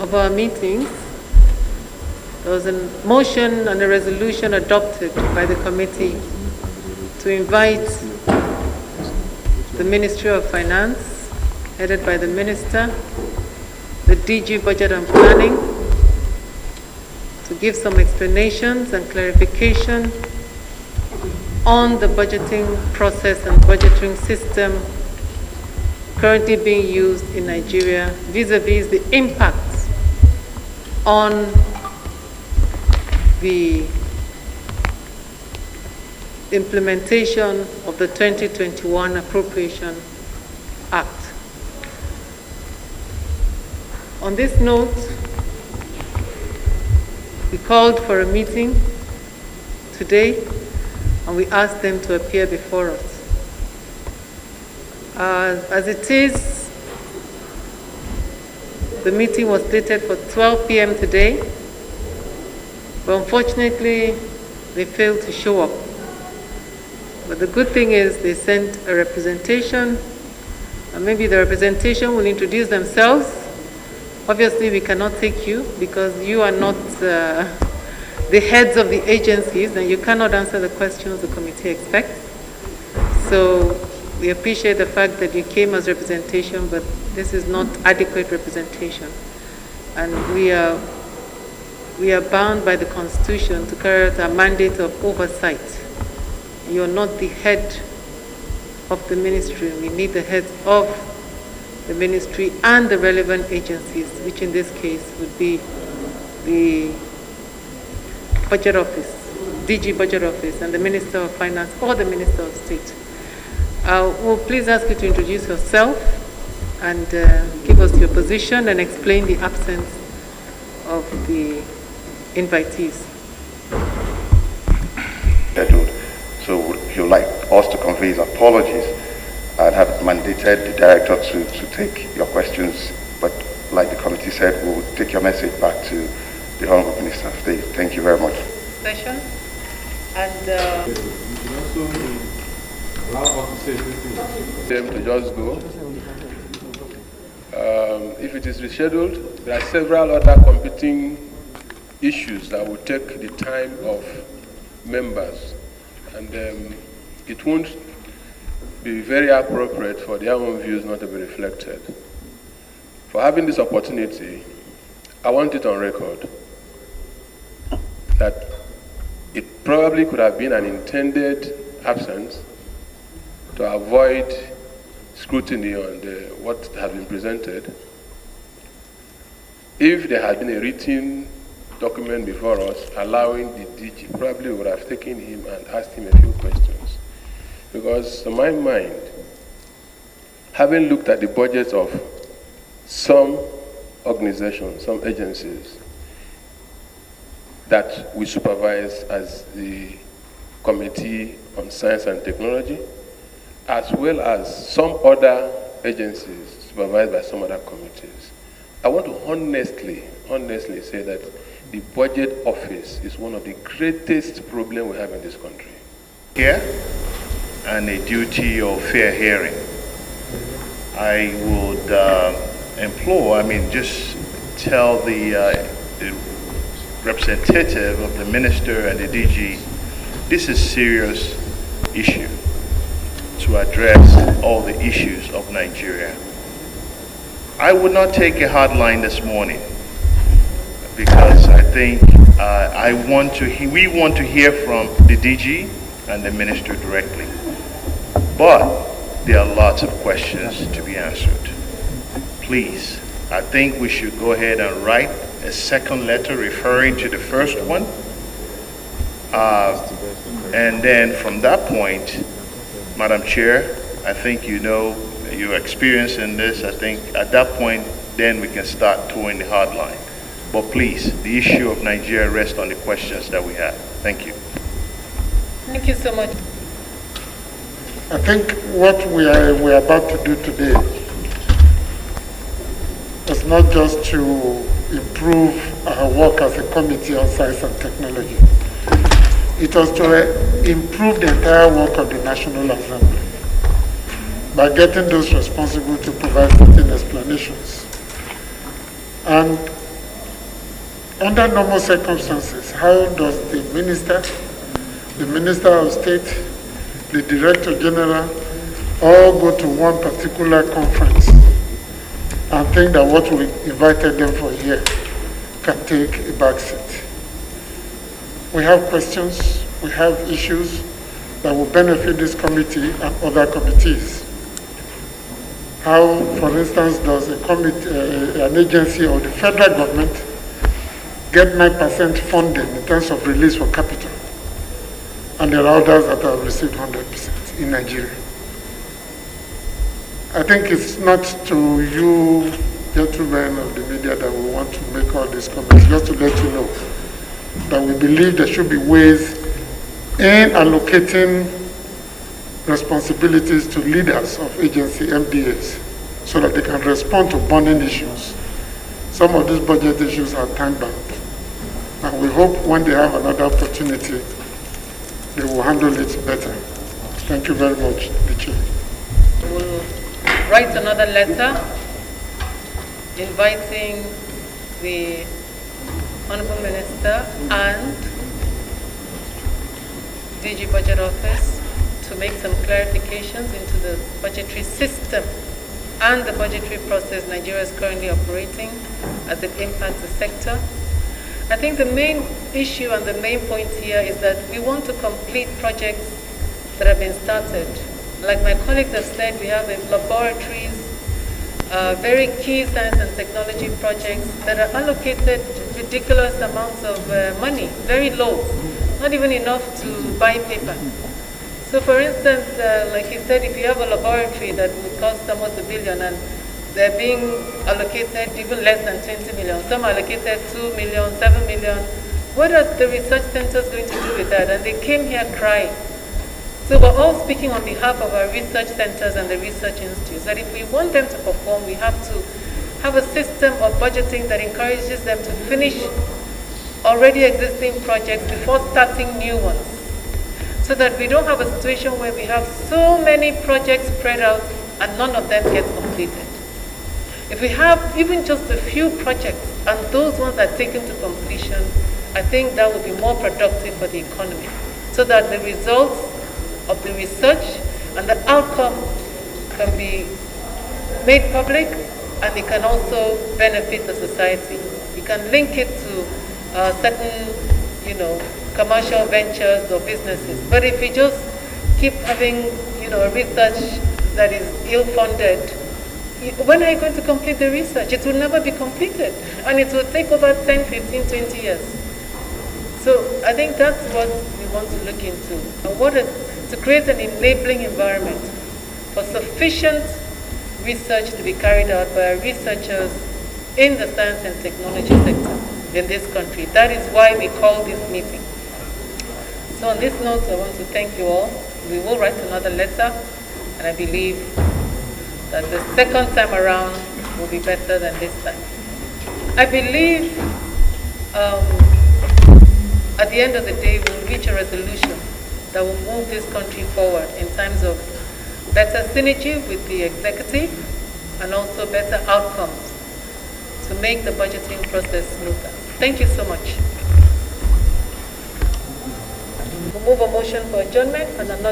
of our meetings, there was a motion and a resolution adopted by the committee to invite the Ministry of Finance, headed by the Minister, the DG Budget and Planning, to give some explanations and clarification on the budgeting process and budgeting system currently being used in Nigeria vis-a-vis the impacts on the implementation of the 2021 Appropriation Act. On this note, we called for a meeting today and we asked them to appear before us. As it is, the meeting was dated for 12 p.m. today, but unfortunately, they failed to show up. But the good thing is they sent a representation, and maybe the representation will introduce themselves. Obviously, we cannot take you because you are not the heads of the agencies, and you cannot answer the questions the committee expects. So we appreciate the fact that you came as representation, but this is not adequate representation. And we are bound by the Constitution to carry out our mandate of oversight. You are not the head of the ministry. We need the heads of the ministry and the relevant agencies, which in this case would be the Budget Office, DG Budget Office, and the Minister of Finance or the Minister of State. We'll please ask you to introduce yourself and give us your position and explain the absence of the invitees. So if you'd like us to convey his apologies, I'd have mandated the director to take your questions, but like the committee said, we'll take your message back to the Honorable Minister of State. Thank you very much. Session. And you can also allow us to say them to just go. If it is rescheduled, there are several other competing issues that will take the time of members, and it won't be very appropriate for their own views not to be reflected. For having this opportunity, I want it on record that it probably could have been an intended absence to avoid scrutiny on what has been presented. If there had been a written document before us allowing the DG, probably would have taken him and asked him a few questions. Because to my mind, having looked at the budgets of some organizations, some agencies that we supervise as the Committee on Science and Technology, as well as some other agencies supervised by some other committees, I want to honestly say that the Budget Office is one of the greatest problems we have in this country. Here, and a duty of fair hearing. I would implore, just tell the representative of the minister and the DG, this is a serious issue to address all the issues of Nigeria. I would not take a hard line this morning because I think we want to hear from the DG and the minister directly. But there are lots of questions to be answered. Please, I think we should go ahead and write a second letter referring to the first one. And then from that point, Madam Chair, I think you know your experience in this. I think at that point, then we can start towing the hard line. But please, the issue of Nigeria rests on the questions that we have. Thank you. thank you so much. I think what we're about to do today is not just to improve our work as a committee on science and technology. It was to improve the entire work of the National Assembly by getting those responsible to provide certain explanations. And under normal circumstances, how does the Minister of State, the Director General, all go to one particular conference and think that what we invited them for here can take a back seat? We have questions, we have issues that will benefit this committee and other committees. How, for instance, does an agency or the federal government get 9% funding in terms of release for capital? And there are others that have received 100% in Nigeria. I think it's not to you, gentlemen of the media, that we want to make all these comments, just to let you know that we believe there should be ways in allocating responsibilities to leaders of agency MDAs so that they can respond to burning issues. Some of these budget issues are time-bound, and we hope when they have another opportunity, they will handle it better. Thank you very much, the Chair. We'll write another letter inviting the Honorable Minister and DG Budget Office to make some clarifications into the budgetary system and the budgetary process Nigeria is currently operating as it impacts the sector. I think the main issue and the main point here is that we want to complete projects that have been started. Like my colleagues have said, we have laboratories, very key science and technology projects that are allocated ridiculous amounts of money, very low, not even enough to buy paper. So for instance, like he said, if you have a laboratory that would cost almost $1 billion and they're being allocated even less than 20 million, some are allocated 2 million, 7 million, what are the research centers going to do with that? And they came here crying. So we're all speaking on behalf of our research centers and the research institutes, that if we want them to perform, we have to have a system of budgeting that encourages them to finish already existing projects before starting new ones, so that we don't have a situation where we have so many projects spread out and none of them gets completed. If we have even just a few projects and those ones are taken to completion, I think that would be more productive for the economy, so that the results of the research and the outcome can be made public, and it can also benefit the society. You can link it to certain, commercial ventures or businesses. But if we just keep having, research that is ill-funded, when are you going to complete the research? It will never be completed, and it will take over 10, 15, 20 years. So I think that's what we want to look into. To create an enabling environment for sufficient research to be carried out by our researchers in the science and technology sector in this country. That is why we call this meeting. So on this note, I want to thank you all. We will write another letter, and I believe that the second time around will be better than this time. I believe at the end of the day, we'll reach a resolution that will move this country forward in terms of better synergy with the executive and also better outcomes to make the budgeting process smoother. Thank you so much. We'll move a motion for adjournment and another